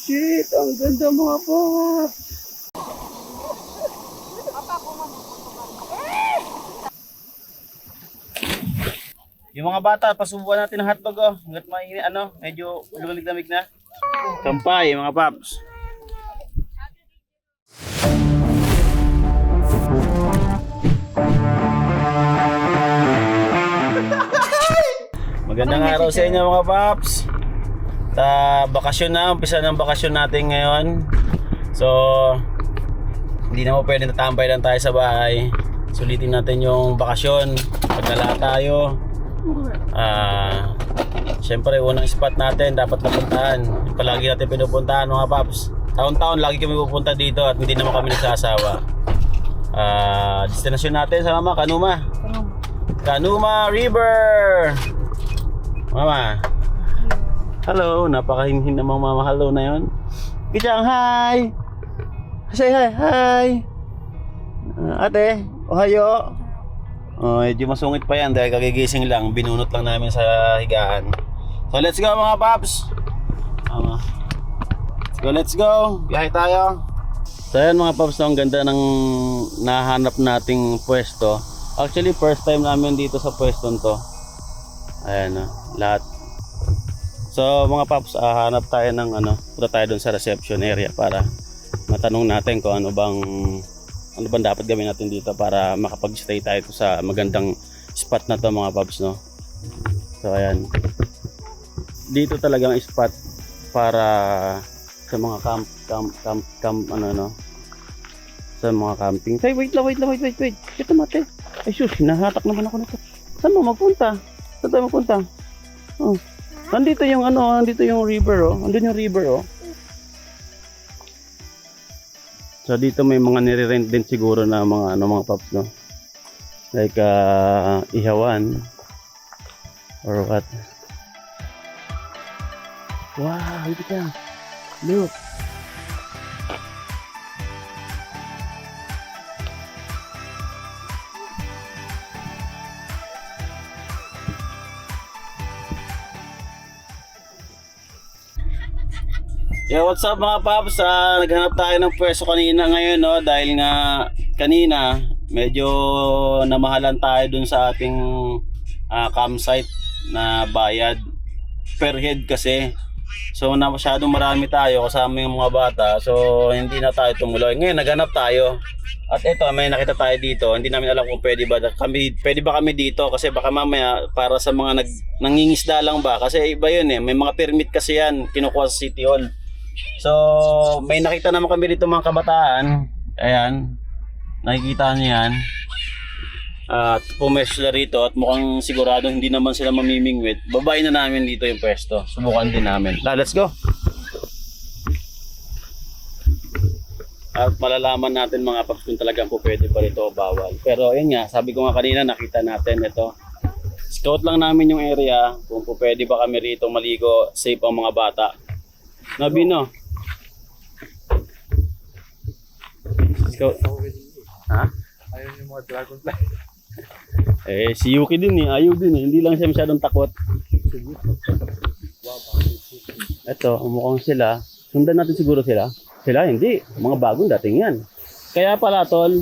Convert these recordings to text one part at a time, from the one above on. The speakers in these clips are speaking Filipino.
shit! Ang ganda mga paps! Yung mga bata, pasubukan natin ang hotdog oh. Hanggat mainit, medyo lumamig-lamig na. Kampay, mga paps. Magandang araw sa inyo mga paps. Bakasyon na, umpisa ng bakasyon natin ngayon. So, hindi na mo pwede natambay lang tayo sa bahay. Sulitin natin yung bakasyon. Pagdala tayo. Siyempre, unang spot natin dapat napuntahan. Palagi natin pinupuntahan mga paps. Taon-taon lagi kami pupunta dito at hindi naman kami nagsasawa. Destinasyon natin sa mama, Kanuma River. Mama. Hello, napakahinhin namang mama hello na yon. Kijang hi. Say hi, hi. Ate, ohayo. Medyo masungit pa yan dahil kagigising lang. Binunot lang namin sa higaan. So let's go mga paps. Mama. Let's go. Biyahe tayo. So ayan mga paps, ang ganda ng nahanap nating pwesto. Actually first time namin dito sa pwesto to. Ayan lahat. So mga paps, hanap tayo ng punta tayo dun sa reception area para matanong natin kung ano bang dapat gawin natin dito para makapag-stay tayo sa magandang spot na to mga paps, no? So ayan. Dito talagang spot para sa mga camp sa mga camping. Hey, wait. Ito mate. Ay sus, hinahatak naman ako nito. Saan mo magpunta? Saan tayo magpunta? Oh. Nandito yung nandito yung river oh. Andun yung river oh. So dito may mga nire-rent din siguro na mga paps, no? Like ihawan or what. Wow, ito ka. Look. Yeah, what's up mga paps? Naghanap tayo ng pwesto kanina ngayon, no? Dahil nga kanina medyo namahalan tayo dun sa ating campsite na bayad per head kasi. So masyadong marami tayo kasama yung mga bata. So hindi na tayo tumuloy. Ngayon naghanap tayo. At ito, may nakita tayo dito. Hindi namin alam kung pwede ba kami dito kasi baka mamaya para sa mga nangingisda lang ba kasi iba yun eh. May mga permit kasi yan kinukuha sa City Hall. So may nakita naman kami dito mga kabataan. Ayan, nakikita niyo yan. At pumesh sila rito at mukhang sigurado hindi naman sila mamimingwit. Babayin na namin dito yung pwesto. Subukan din namin. Let's go. At malalaman natin mga paps kung talagang po pwede pa rito o bawal. Pero yun nga, sabi ko nga kanina, nakita natin ito. Scout lang namin yung area kung po pwede ba kami rito maligo, safe ang mga bata. Nabino. Scout. Ha? Ayaw yung mga dragonfly. Si Yuki din eh, ayaw din eh. Hindi lang siya masyadong takot. Ito, umukhang sila. Sundan natin siguro sila. Sila hindi, mga bagong dating yan. Kaya pala tol,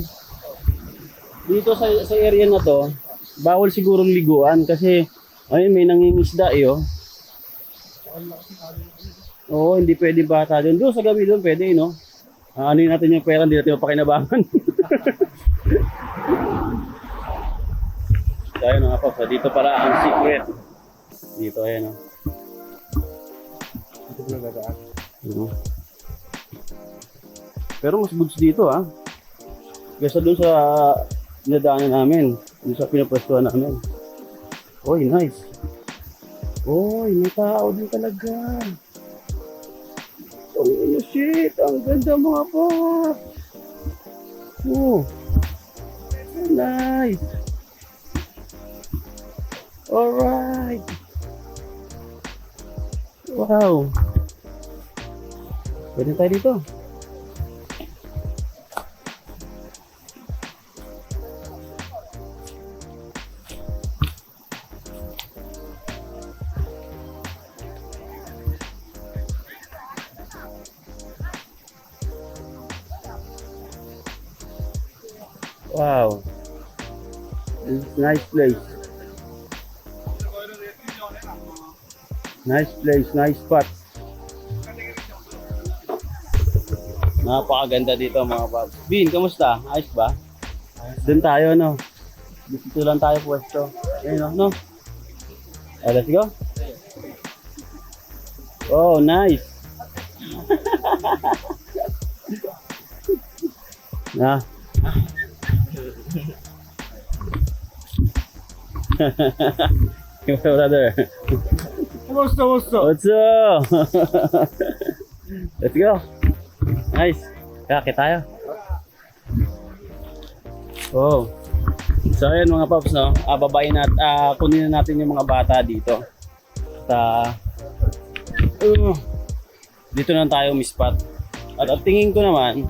dito sa area na to, bawal sigurong liguan kasi ay may nangingisda eh oh. Oo, hindi pwede bata doon. Doon sa gabi doon pwede no. Ano natin yung pera, hindi natin mapakinabangan. Tayo nga pa, dito pala ang secret. Dito ayan oh. Ito pala dadaan. Pero mas goods dito ah. Kesa doon sa dinadaanan namin, doon sa pinapwestuhan namin. Oy, nice. Oy, may tao din talaga. Oh, shit, ang ganda mga paps. Oh. Nice. Alright. Wow. Pwede tayo dito. Wow. This is nice place. Nice place, nice spot. Napakaganda dito mga paps. Bin, kamusta? Ayos ba? Doon tayo, no? Dito lang tayo pwesto. Ayun, no? Let's go. Oh, nice. Na. Brother. What's up? Let's go. Nice. Kaki tayo. Oh. So ayan mga paps, no? Babayin kunin na natin yung mga bata dito. Dito na tayo mispat. At ang tingin ko naman,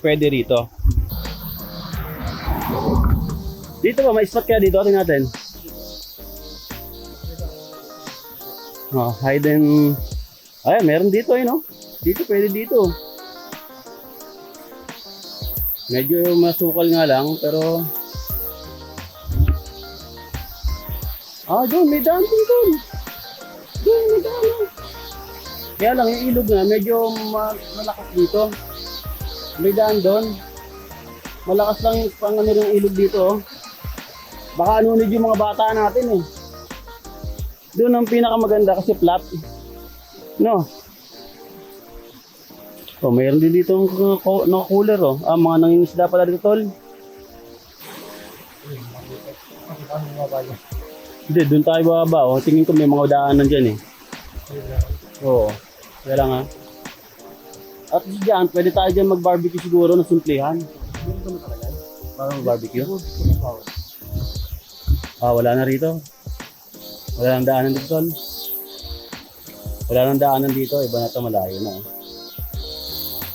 pwede rito. Dito ba, may spot kaya dito? Tingnan natin. Hidden. Ay, meron dito no? Dito, pwede dito. Medyo masukal nga lang, pero... doon, may daan doon. Doon, may daan. Kaya lang, yung ilog na, medyo malakas dito. May daan doon. Malakas lang yung pangano ng ilog dito. Baka anunod yung mga bata natin eh. Doon ang pinakamaganda kasi flat. No? Mayroon din dito ng cooler mga nangingisda pala dito, tol. Hindi, doon tayo bababa. Tingin ko may mga daanan dyan eh. Oo. Kaya lang ha. At dyan, pwede tayo dyan mag-barbecue siguro na simplihan. Parang mag-barbecue. Wala na rito. Wala nang daanan dito, tol. Wala nang daanan dito. Iba na ito, malayo na.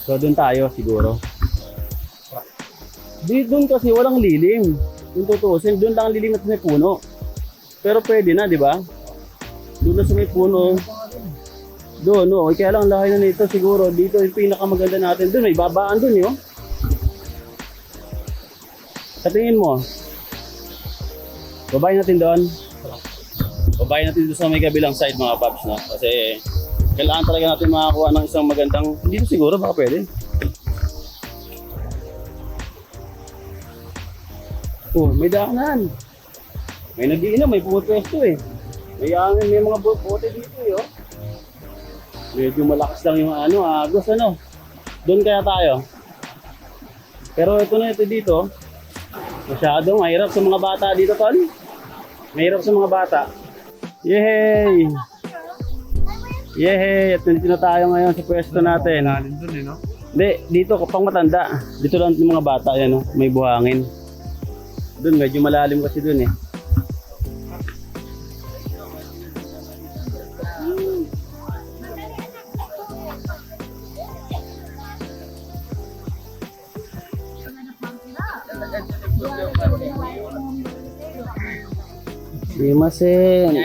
So doon tayo siguro. Doon kasi walang lilim. Yung tutusin, doon lang lilim at may puno. Pero pwede na, di ba? Doon na sa may puno. Doon, kaya lang lahay na nito siguro. Dito yung pinakamaganda natin. Doon, may babaan doon, yun. Sa tingin mo, babayin natin doon. Babayin natin doon sa may kabilang side mga paps, no? Kasi kailangan talaga natin makakuha ng isang magandang... Dito siguro, baka pwede. May daanan. May nag-iinom, may pumupwesto eh. May mga bote dito eh, Medyo malakas lang yung agos, Doon kaya tayo. Pero ito dito. Masyadong mahirap sa mga bata dito, tol. Mahirap sa mga bata. Yay! Yay! At nandito na tayo ngayon sa pwesto natin. Hindi, dito kapang matanda. Dito lang yung mga bata, may buhangin. Doon, medyo malalim kasi doon eh. Simasen.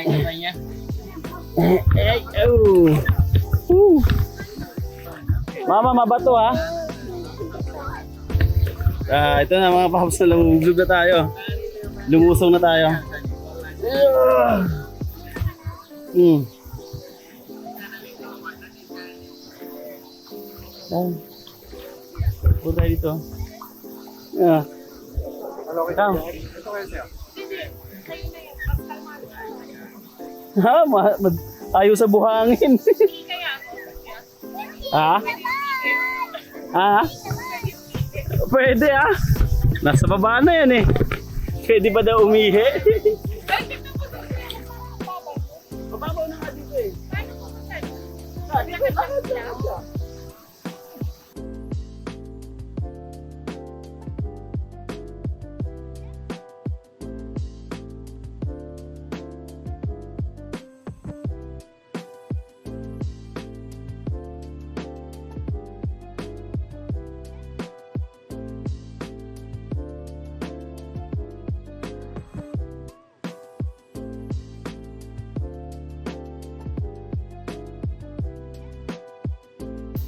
Mama, mabato ha. Ito na mga paps na lumulog na tayo. Lumusong na tayo. Punta tayo dito. Tayo sa buhangin. Pwede nasa baba na yan eh. Pwede ba daw umihi? Mababaw na nga dito eh. Dito,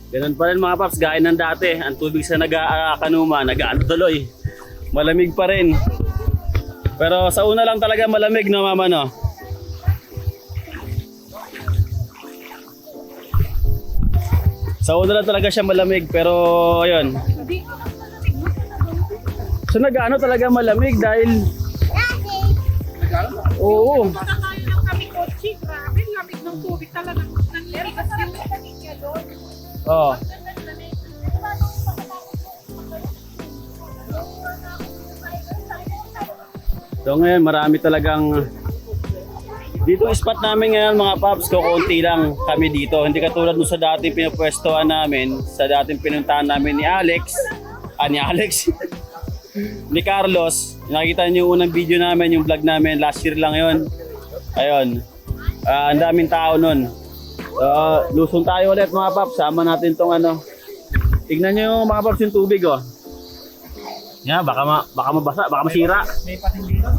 Ganun pa rin mga paps, gaya ng dati. Ang tubig sa Kanuma, nag-ano tuloy. Malamig pa rin. Pero sa una lang talaga malamig, no mama, no? Sa una lang talaga siya malamig, pero ayun. So nag-ano talaga malamig dahil... Oo. Nakakayo lang kami kotse. Grabe, lamig ng tubig talaga. Nanliligas yung lamig niya doon. Oo. So ngayon marami talagang dito spot namin ngayon mga paps, kukunti lang kami dito. Hindi katulad nung sa dating pinupwestuhan namin, sa dating pinuntahan namin ni Alex, ni Carlos. Nakita niyo yung unang video namin, yung vlog namin, last year lang yon. Ayun, ang daming tao nun. Lusong tayo ulit mga paps, sama natin tong ano. Tignan niyo yung mga paps yung tubig oh. Yan, baka mabasa, baka masira. May pating dito.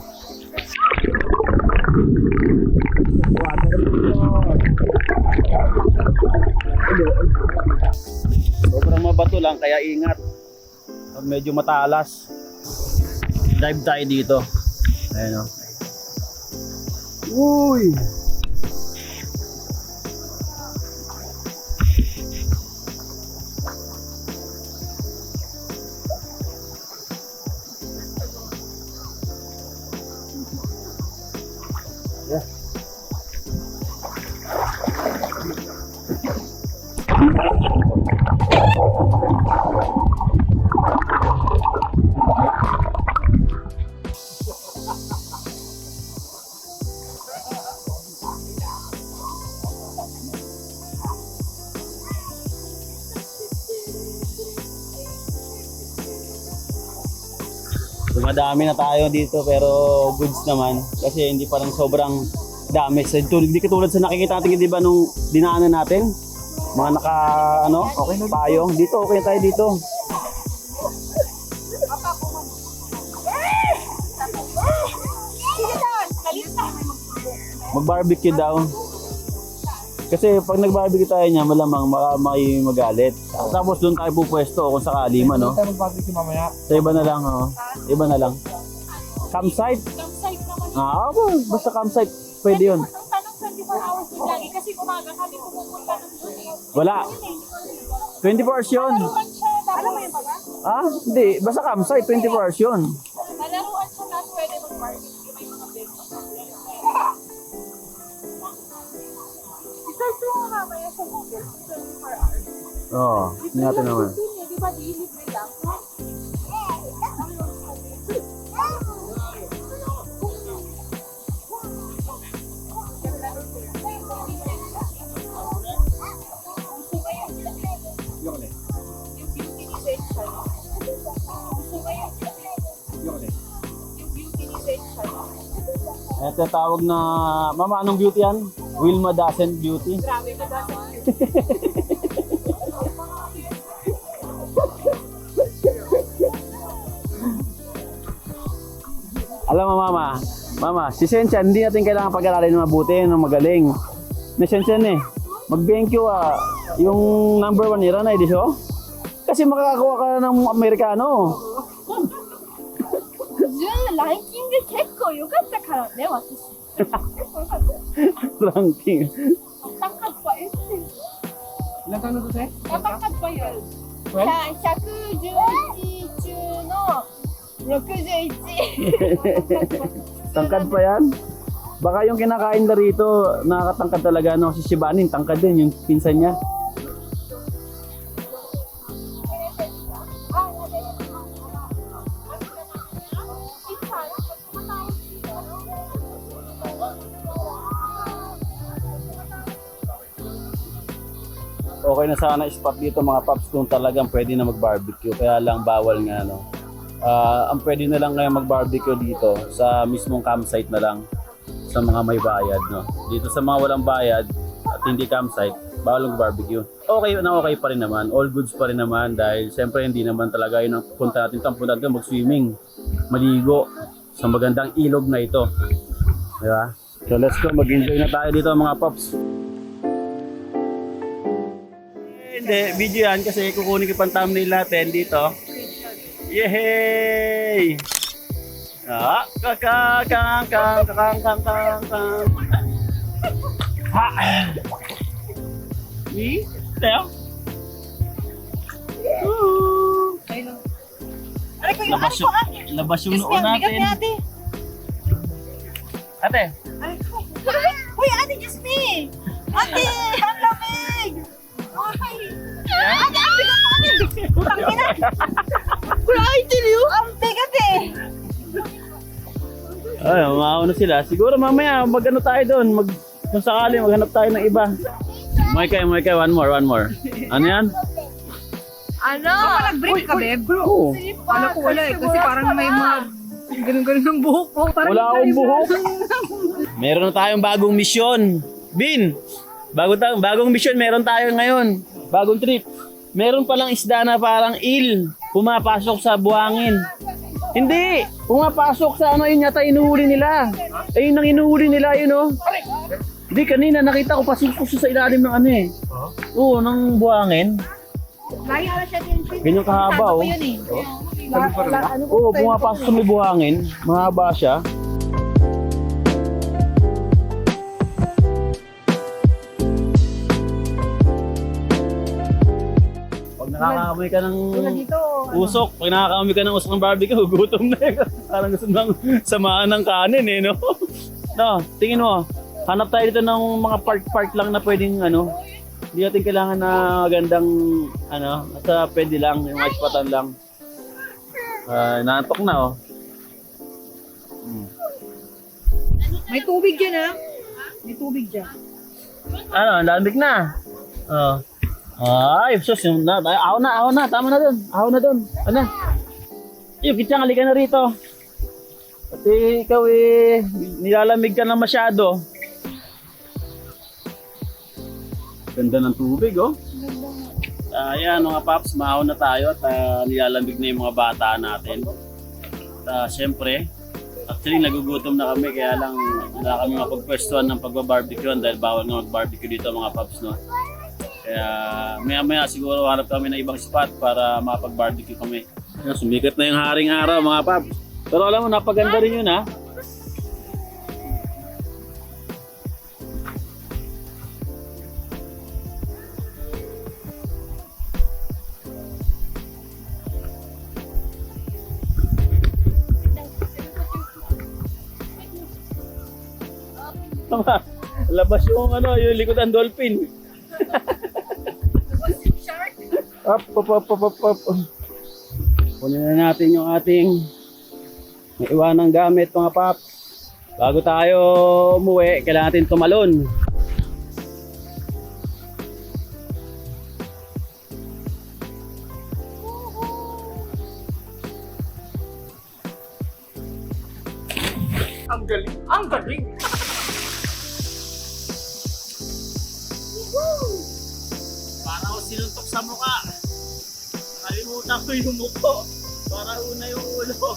Sobrang mabato lang kaya ingat. Medyo matalas. Dive tayo dito. Ayan o. Uy! Yeah. Dumadami na tayo dito pero goods naman kasi hindi pa rin sobrang dami. So, hindi katulad sa nakikita natin, di ba, nung dinaanan natin? Mga naka, ano, okay na payong. Dito, okay tayo dito. Mag-barbecue daw. Kasi pag nag-barbecue tayo niya, malamang may magalit. Tapos doon tayo pupwesto kung sakali man, no? Tayo mag-barbecue mamaya. Sa iba na lang, oh. Iba na lang. Campsite? Campsite naman. Basta campsite. Pwede yun. Ang tanong 24 hours din lagi kasi umaga kami pumupunta ng doon eh. Wala. 24 hours yun. Malaruan siya. Alam mo yung baga? Hindi. Basta campsite, 24 hours yun. Malaruan siya na pwede mag-barbecue. May mga bed. I-search mo mamaya sa Google. 24 hours. Oo. Hindi natin naman. Di ba di-libre lang? Yung beauty ni Section. Yung beauty ni Section. Ito tawag na... Mama, anong beauty yan? Wilma Dasen Beauty. Grabe na dati. Alam mo mama, si Sensya, hindi natin kailangan pag-aralin ng mabuti, ng magaling. Na Sensya mag-BenQ yung number 1 nila na, di so? Kasi makakakuha ka ng Amerikano. 順ランキング結構良かったからね、私。 Ranking. Matangkad pa yun. Ilan taon na to, Seth? Matangkad pa yun. 12? 111中の61。 Tangkad pa yan? Baka yung kinakain na rito, nakakatangkad talaga, no? Si Shibanin, tangkad din, yung pinsan niya. Okay na sana spot dito mga paps kung talagang pwede na mag-barbecue. Kaya lang bawal nga, no? Ang pwede na lang ngayon mag-barbecue dito sa mismong campsite na lang sa mga may bayad, no? Dito sa mga walang bayad at hindi campsite, bawal mag-barbecue. Okay na okay pa rin naman, all goods pa rin naman dahil siyempre hindi naman talaga yun ang punta natin. Punta natin mag-swimming, maligo sa magandang ilog na ito. Diba? So let's go, mag-enjoy na tayo dito mga paps. Hindi, video yan kasi kukunin ko pang thumbnail natin dito. Yehey! Ah, kakang. Ha! Ni? Teo? Labas yung noo natin. Ate, Uy, Ate Jasmine! Ate, ang lamig! Ate, Putang ina! Kuya, ay, tiliw! Ang bigat eh! ay, mauna sila. Siguro mamaya magano tayo doon. Kung sakali maghanap tayo ng iba. Moikay, one more. Ano yan? Ano? Nag-break ka, Beb? Oo. Kala ko wala eh, kasi parang may mga ganun-ganun ng buhok ko. Wala akong buhok. Meron na tayong bagong misyon. Bin, bagong misyon meron tayo ngayon. Bagong trip. Meron palang isda na parang eel. Pumapasok sa buhangin. Hindi! Pumapasok sa ano yun yata inuhuli nila. Ayun ang inuhuli nila yun oh. Hindi, kanina nakita ko pasok sa ilalim ng ano eh. Oo, ng buhangin. Laya na siya din. Ganyan kahaba oh. Oo, pumapasok sa may buhangin. Mahaba siya. Pag nakakaamoy ka ng usok, pag nakakaamoy ka ng usok ng barbecue, gutom na yun. Parang gusto nang samaan ng kanin eh, no? No, tingin mo, hanap tayo dito ng mga part lang na pwedeng ano, hindi natin kailangan na magandang ano, basta pwede lang, yung ice lang. Naantok na oh. May tubig dyan ah. May tubig dyan. Ano, lambik na. Oh. Ay, sus, yung ahon na, tama na doon. Ano? Yung kitsang, halika na rito. Pati ikaw eh, nilalamig ka na masyado. Ganda ng tubig oh. Ayan mga paps, mahon na tayo at nilalamig na yung mga bata natin. Siyempre, actually nagugutom na kami kaya lang wala kami mapagpwestuhan ng pagbabarbecue dahil bawal nga mag-barbecue dito mga paps no. Kaya maya siguro hanap kami ng ibang spot para makapag-barbecue kami. Sumikat na yung haring araw mga paps. Pero alam mo, napaganda rin yun ha. Tama. Labas yung ano, yung likod ng dolphin. Up. Kunin na natin yung ating maiwanang gamit mga paps. Bago tayo umuwi, kailangan natin tumalon. Ang galing! Para ko sinuntok sa mukha. Nakalimutan ko yung mukha. Para una yung ulo.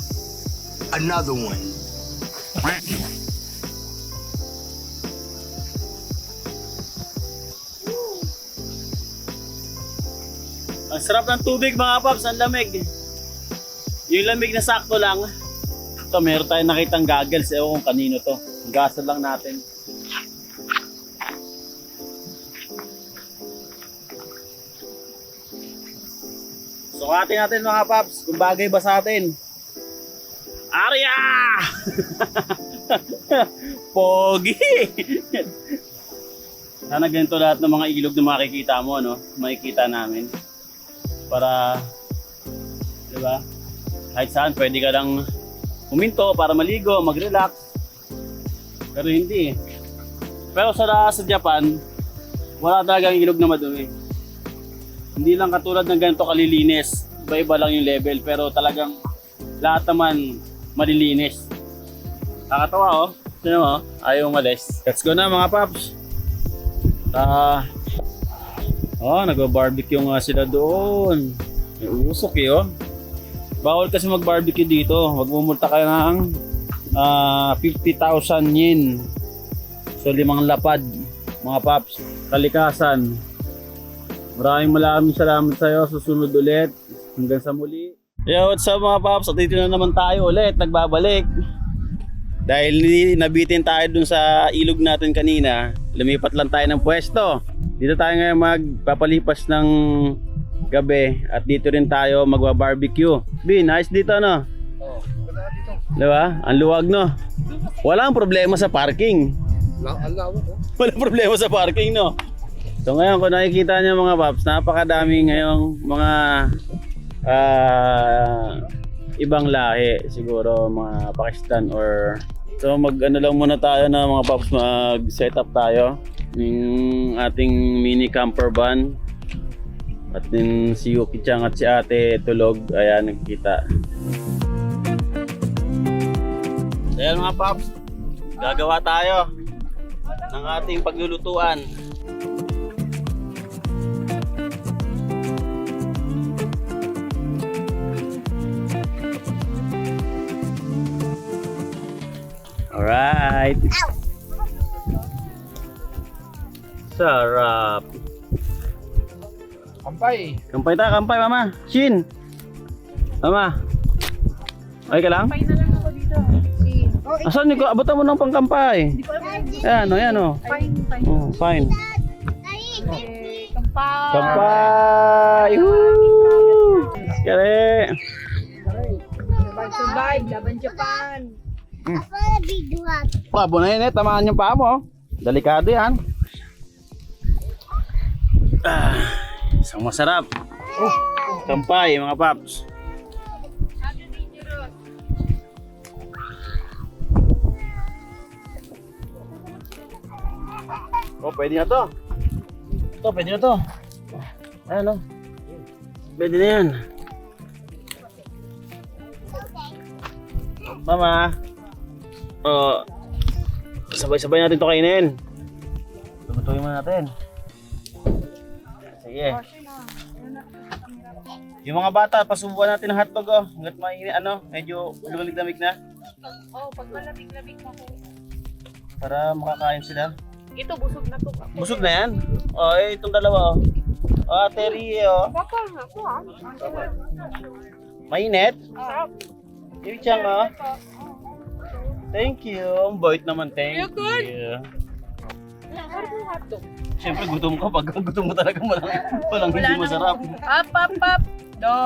Another one. Ang sarap ng tubig mga paps, ang lamig. Yung lamig na sakto lang. Ito, meron tayong nakitang goggles. Ewan kung kanino to. Gasal lang natin. Sukatin natin mga paps kung bagay ba sa atin. Arya! Pogi! Sana ganito lahat ng mga ilog na makikita mo, no? Makikita namin. Para, di ba? Kahit saan, pwede ka lang huminto para maligo, mag-relax. Pero hindi. Pero sa Japan, wala talagang ilog na madumi. Hindi lang katulad ng ganito kalilinis. Iba-iba lang yung level, pero talagang lahat naman malilinis. Nakakatawa oh. Sino mo? Ayaw umalis. Let's go na mga paps. Nag-barbecue nga sila doon. May usok eh oh. Bawal kasi mag-barbecue dito. Magmumulta ka ng 50,000 yen. So 5 lapad mga paps. Kalikasan. Maraming salamat sa iyo. Susunod ulit. Hanggang sa muli. Yo, what's up mga paps? At dito na naman tayo ulit. Nagbabalik. Dahil nabitin tayo dun sa ilog natin kanina, lumipat lang tayo ng pwesto. Dito tayo ngayon magpapalipas ng gabi. At dito rin tayo magba-barbecue. Bin, nice dito no? Oo. Wala dito. Diba? Ang luwag no? Walang problema sa parking. Ang lawak ko. Walang problema sa parking no? So ngayon kung nakikita niyo mga paps, napakadami ngayong mga ibang lahi, siguro mga Pakistan or so ano lang muna tayo na mga paps, mag set up tayo ng ating mini camper van at din si Yuki Chang at si ate tulog, ayan nagkita. So ayan mga paps, gagawa tayo ng ating paglulutuan. Alright. Sarap. Kampay. Kampay ta, kampay mama. Shin. Mama. Okay ka lang? Pay na lang ako dito. Asan ko? Abutan mo ng pangkampay. Hindi ko alam. Ayan o, ayan o. Fine, fine. Oh, fine. Kampay. Kampay! Woo! Kare! Survive, laban Japan. Pabo na yun eh, tamaan yung paa mo. Delikado yan. Isang masarap. Kampay mga paps. Oh, pwede na to. Ito, pwede na to. Ayan o. Pwede na yan. Mama. Oh, sabay-sabay natin to kainin. Lutuin muna natin. Sige. Yung mga bata, pasubukan natin ng hotdog oh. Hanggat medyo lumalig-lamig na. Oh, pag malamig-lamig na ko. Para makakain sila. Ito, busog na to. Busog na yan? Oh, itong dalawa oh. Oh, Ate Rie oh. Bakal na ko ah. Mainit? Sarap. Yung tiyang oh. Thank you. Ang bait naman, thank You're good. you. Sarap yung hotdog. Siyempre gutom ka. Pag gutom mo talaga walang hindi masarap. Up. Do.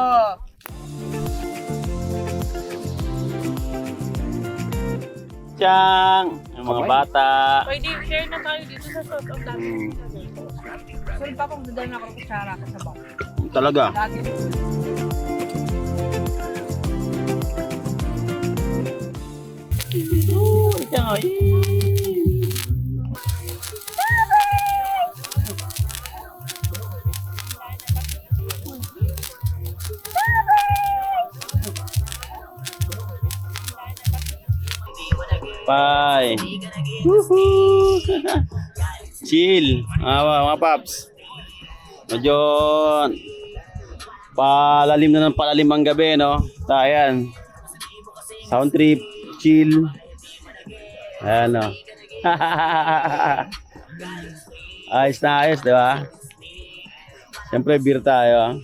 Tiyang! Yung mga bata. Pwede share na tayo dito sa sort of lagi. Sorry pa kung dadal na ako ng kutsara ka sa bak. Talaga. Lagi. Tiyang, Bye. Woohoo! Chill. Mga paps. Medyo palalim na ng palalim ang gabi, no? Ayan. Sound trip, chill. Ayan, no? Ayos na ayos, di ba? Siyempre, beer tayo.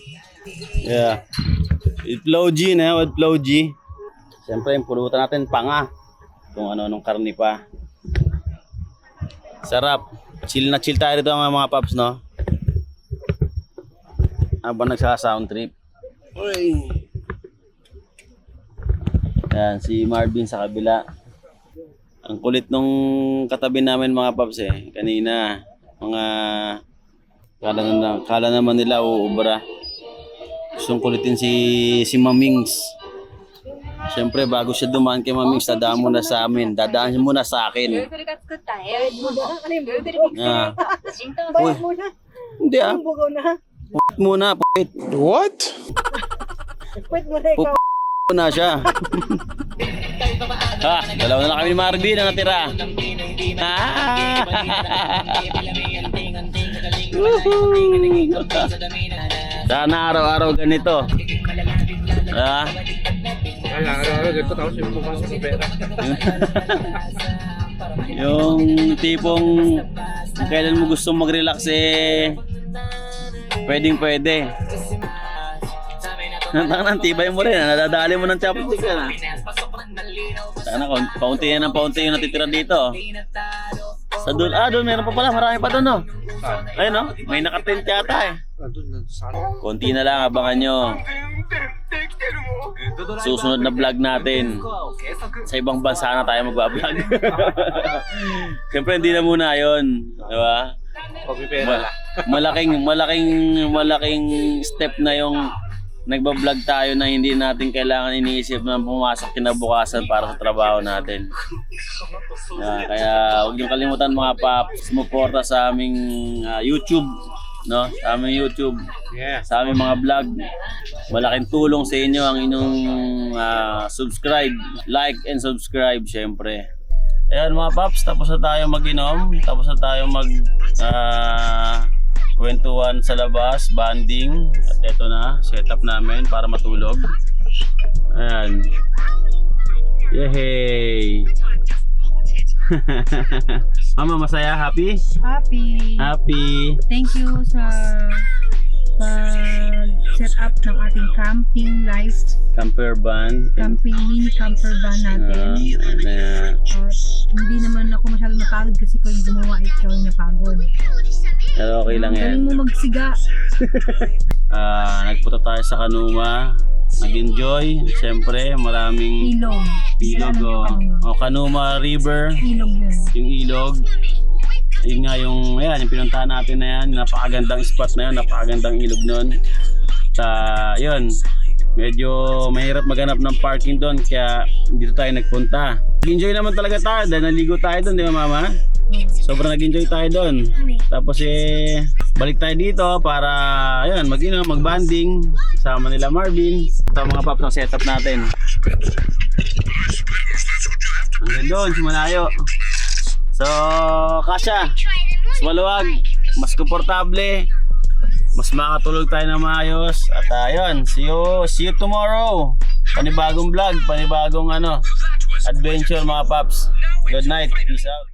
Yeah. With Flow G, na with Flow G. Siyempre, yung pulutan natin panga. Kung ano-anong karni pa. Sarap. Chill na chill tayo dito mga paps, no? Habang nagsa-sound trip. Uy. Yan, si Marvin sa kabila. Ang kulit nung katabi namin mga paps eh. Kanina, mga kala naman nila uubra. Gustong kulitin si Mamings. Siyempre, bago siya dumaan kay Mamings, dadaan muna sa amin. Dadaan muna sa akin. Ah. Uy. Hindi ah. Puwit muna, puwit. What? Puwit muna siya. Dalawa na lang kami ni Marvin na natira. Sana araw-araw ganito. Araw-araw ganito tapos yung bukas sa pera. Yung tipong kailan mo gusto mag-relax eh pwede. Tangan, tibay mo rin. Nadadali mo ng chopstick yan. Tangan, paunti yan ng paunti yung natitira dito. Sa doon, doon meron pa pala. Marami pa doon, no? Ayun, no? May nakatent yata eh. Nandun sa ano. Konti na lang, abangan nyo. Susunod na vlog natin. Sa ibang bansa na tayo magbablog. Siyempre, hindi na muna yun. Diba? Pagpipera lang. Malaking step na yung nagbablog tayo na hindi natin kailangan iniisip na pumasok kinabukasan para sa trabaho natin. Kaya huwag niyong kalimutan mga paps, sumuporta sa aming YouTube, no? Sa aming YouTube, Yeah. sa aming mga vlog. Malaking tulong sa inyo ang inyong subscribe, like and subscribe syempre. Ayan mga paps, tapos na tayo mag-inom, tapos na tayo kwentuhan sa labas, banding. At eto na, setup namin para matulog. Ayan. Yehey! Mama, masaya? Happy? Happy. Happy! Thank you sa set up ng ating camping life, Camper van. mini camper van natin. At hindi naman ako masyadong napagod kasi ko yung gumawa, ikaw yung napagod. Pero okay lang yan. Galing mo magsiga. Nagpunta tayo sa Kanuma. Nag-enjoy. Siyempre, maraming Ilog. ilog. Kanuma River. Ilog yun. Yung ilog. Yun nga yung pinuntahan natin na yan. Napakagandang spot na yun. Napakagandang ilog nun. Yun. Medyo mahirap maghanap ng parking doon. Kaya dito tayo nagpunta. Nag-enjoy naman talaga tayo dahil naligo tayo doon, di ba mama? Sobrang nag-enjoy tayo doon. Tapos balik tayo dito para mag-inom, mag-banding kasama nila Marvin. Ito mga paps ang setup natin. Hanggang doon, si Malayo. So, kasya. Mas maluwag, mas komportable, mas makatulog tayo na maayos. At see you tomorrow. Panibagong vlog, panibagong adventure mga paps. Good night, peace out.